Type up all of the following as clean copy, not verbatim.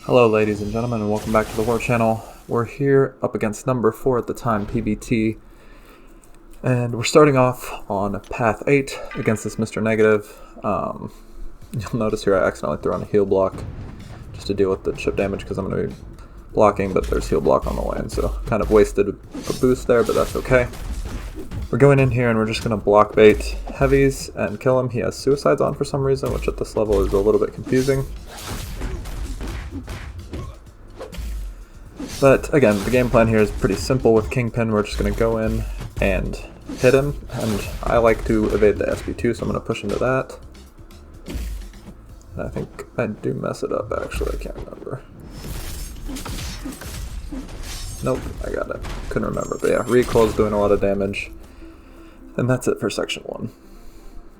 Hello ladies and gentlemen, and welcome back to the War Channel. We're here up against number 4 at the time, PBT, and we're starting off on path 8 against this Mr. Negative. You'll notice here I accidentally threw on a heal block just to deal with the chip damage because I'm going to be blocking, but there's heal block on the lane, so kind of wasted a boost there, but that's okay. We're going in here and we're just going to block bait heavies and kill him. He has suicides on for some reason, which at this level is a little bit confusing. But again, the game plan here is pretty simple with Kingpin. We're just going to go in and hit him, and I like to evade the SP2, so I'm going to push into that. And I think I do mess it up, actually, I can't remember. Nope, I got it. Couldn't remember, but yeah, recoil's doing a lot of damage. And that's it for section 1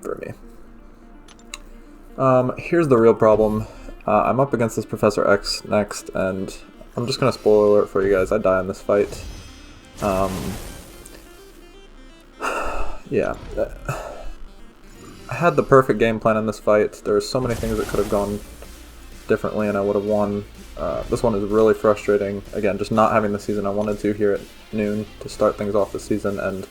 for me. Here's the real problem. I'm up against this Professor X next, and I'm just going to spoiler alert for you guys, I die in this fight. Yeah. I had the perfect game plan in this fight. There were so many things that could have gone differently and I would have won. This one is really frustrating. Again, just not having the season I wanted to here at noon to start things off the season, and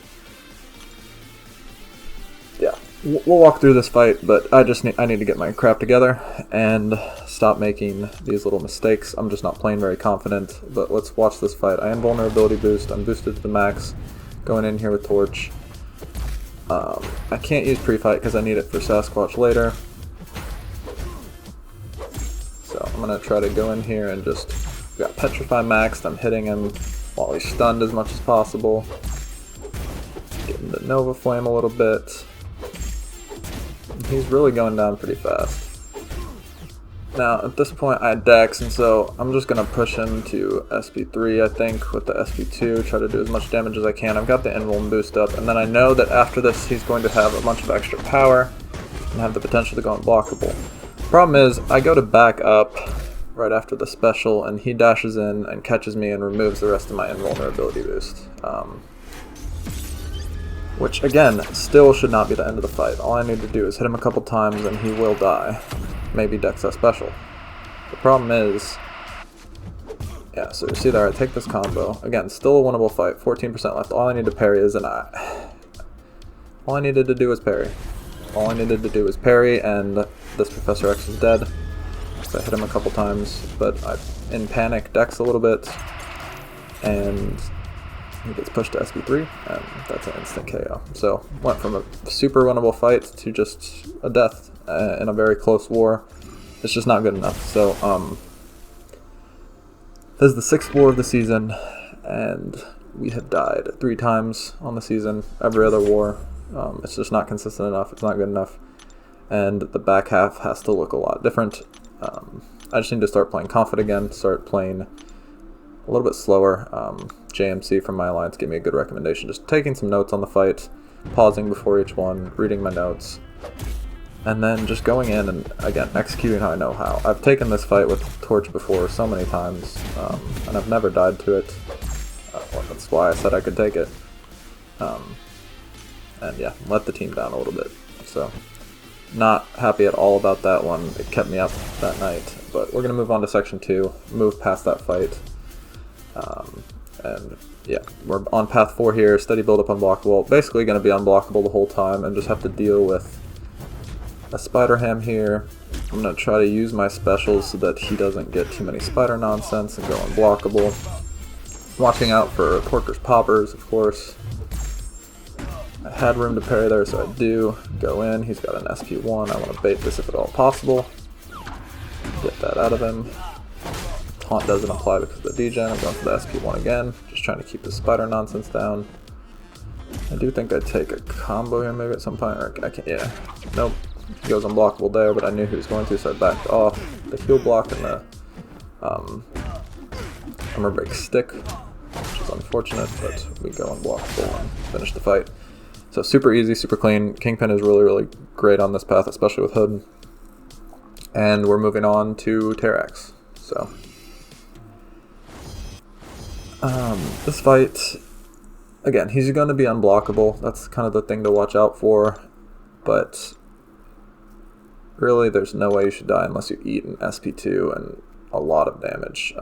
yeah. We'll walk through this fight, but I need to get my crap together and stop making these little mistakes. I'm just not playing very confident, but let's watch this fight. I am vulnerability boost. I'm boosted to the max. Going in here with Torch. I can't use pre-fight because I need it for Sasquatch later. So I'm going to try to go in here and just... got Petrify maxed. I'm hitting him while he's stunned as much as possible. Getting the Nova Flame a little bit. He's really going down pretty fast. Now, at this point, I had Dex, and so I'm just going to push him to SP3, I think, with the SP2, try to do as much damage as I can. I've got the Invuln boost up, and then I know that after this, he's going to have a bunch of extra power and have the potential to go unblockable. Problem is, I go to back up right after the special, and he dashes in and catches me and removes the rest of my invulnerability boost. Which, again, still should not be the end of the fight. All I need to do is hit him a couple times and he will die. Maybe Dex that special. The problem is... yeah, so you see there, I take this combo. Again, still a winnable fight, 14% left. All I need to parry is an eye. All I needed to do was parry. All I needed to do was parry, and this Professor X is dead. So I hit him a couple times, but I, in panic, Dex a little bit. And... he gets pushed to SP3, and that's an instant KO. So, went from a super winnable fight to just a death in a very close war. It's just not good enough. So, this is the 6th war of the season, and we have died 3 times on the season. Every other war, it's just not consistent enough. It's not good enough, and the back half has to look a lot different. I just need to start playing confident again, start playing a little bit slower. JMC from my alliance gave me a good recommendation. Just taking some notes on the fight, pausing before each one, reading my notes, and then just going in and, again, executing how I know how. I've taken this fight with Torch before so many times, and I've never died to it. Well, that's why I said I could take it. And yeah, let the team down a little bit. So, not happy at all about that one. It kept me up that night. But we're going to move on to section 2, move past that fight. And yeah, we're on path 4 here, steady build up unblockable. Basically going to be unblockable the whole time and just have to deal with a Spiderham here. I'm going to try to use my specials so that he doesn't get too many spider nonsense and go unblockable. Watching out for Corker's poppers, of course. I had room to parry there, so I do. Go in, he's got an SP1, I want to bait this if at all possible. Get that out of him. Taunt doesn't apply because of the degen. I'm going for the SP1 again, just trying to keep the spider nonsense down. I do think I'd take a combo here maybe at some point, or I can't, yeah. Nope, he goes unblockable there, but I knew he was going to, so I backed off. The heal block and the armor break stick, which is unfortunate, but we go unblockable and finish the fight. So super easy, super clean. Kingpin is really, really great on this path, especially with Hood. And we're moving on to Terrax, so... this fight, again, he's going to be unblockable. That's kind of the thing to watch out for, but really there's no way you should die unless you eat an SP2, and a lot of damage.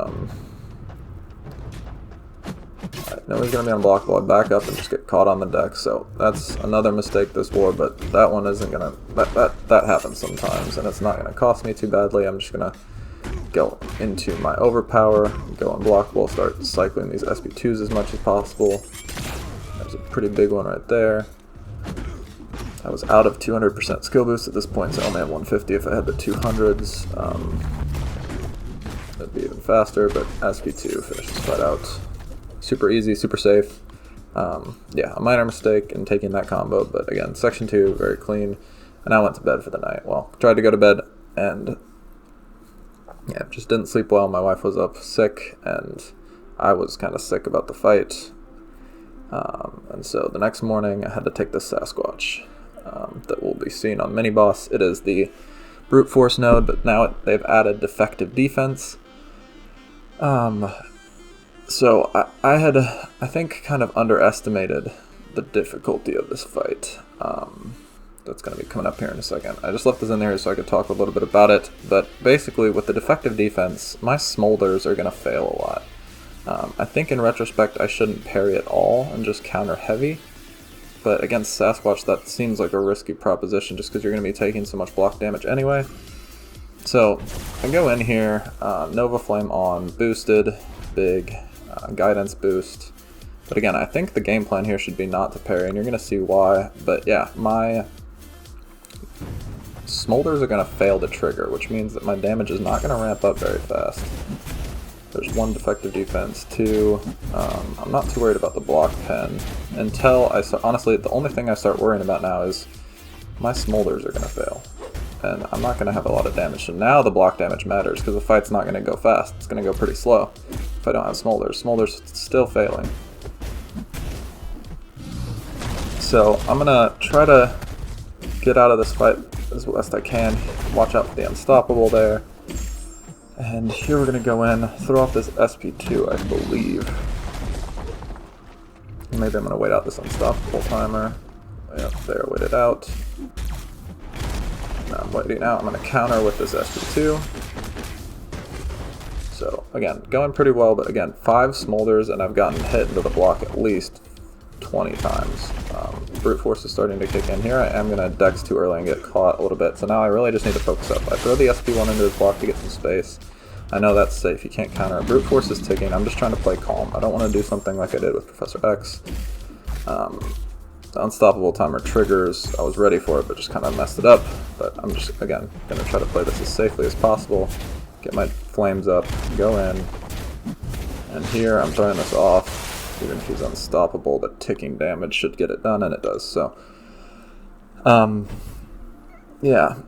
Alright, no, he's going to be unblockable. I back up and just get caught on the deck, so that's another mistake this war, but that one isn't going to... That happens sometimes, and it's not going to cost me too badly. I'm just going to go into my overpower, go unblockable, start cycling these SP2s as much as possible. There's a pretty big one right there. I was out of 200% skill boost at this point, so I only have 150 if I had the 200s. That'd be even faster, but SP2 finished this fight out. Super easy, super safe. Yeah, a minor mistake in taking that combo, but again, section 2, very clean. And I went to bed for the night. Well, tried to go to bed, and yeah, just didn't sleep well. My wife was up sick, and I was kind of sick about the fight. And so the next morning, I had to take this Sasquatch that will be seen on Mini-Boss. It is the Brute Force node, but now they've added defective defense. So I had, I think, kind of underestimated the difficulty of this fight. That's going to be coming up here in a second. I just left this in there so I could talk a little bit about it, but basically with the defective defense, my smolders are going to fail a lot. I think in retrospect I shouldn't parry at all and just counter heavy, but against Sasquatch that seems like a risky proposition just because you're going to be taking so much block damage anyway. So I go in here, Nova Flame on, boosted, big, guidance boost. But again, I think the game plan here should be not to parry, and you're going to see why. But yeah, my smolders are going to fail to trigger, which means that my damage is not going to ramp up very fast. There's 1 defective defense, 2. I'm not too worried about the block pen until I start. Honestly, the only thing I start worrying about now is my smolders are going to fail, and I'm not going to have a lot of damage. So now the block damage matters because the fight's not going to go fast. It's going to go pretty slow if I don't have smolders. Smolders still failing. So I'm going to try to get out of this fight as best I can. Watch out for the unstoppable there. And here we're going to go in, throw off this SP2, I believe. Maybe I'm going to wait out this unstoppable timer. Yep, there, wait it out. Now I'm waiting out. I'm going to counter with this SP2. So, again, going pretty well, but again, 5 smolders, and I've gotten hit into the block at least 20 times. Brute Force is starting to kick in here. I am going to Dex too early and get caught a little bit, so now I really just need to focus up. I throw the SP1 into his block to get some space. I know that's safe, you can't counter it. Brute Force is ticking, I'm just trying to play calm. I don't want to do something like I did with Professor X. The unstoppable timer triggers, I was ready for it, but just kind of messed it up. But I'm just, again, going to try to play this as safely as possible. Get my flames up, go in, and here I'm throwing this off. Even if he's unstoppable, the ticking damage should get it done, and it does. So, yeah,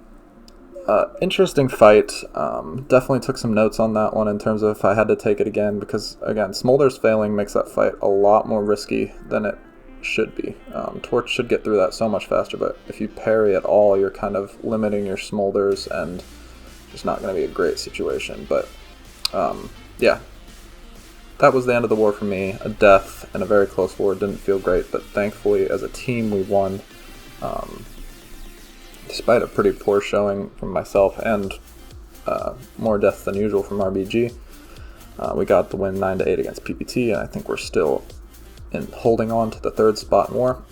interesting fight. Definitely took some notes on that one in terms of if I had to take it again, because again, smolders failing makes that fight a lot more risky than it should be. Torch should get through that so much faster, but if you parry at all, you're kind of limiting your smolders, and it's not going to be a great situation. But yeah. That was the end of the war for me. A death and a very close war. Didn't feel great, but thankfully as a team we won. Despite a pretty poor showing from myself and more deaths than usual from RBG. We got the win 9-8 against PBT, and I think we're still holding on to the 3rd spot in war.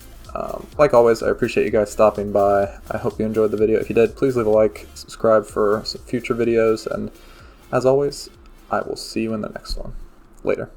Like always, I appreciate you guys stopping by. I hope you enjoyed the video. If you did, please leave a like, subscribe for some future videos, and as always, I will see you in the next one. Later.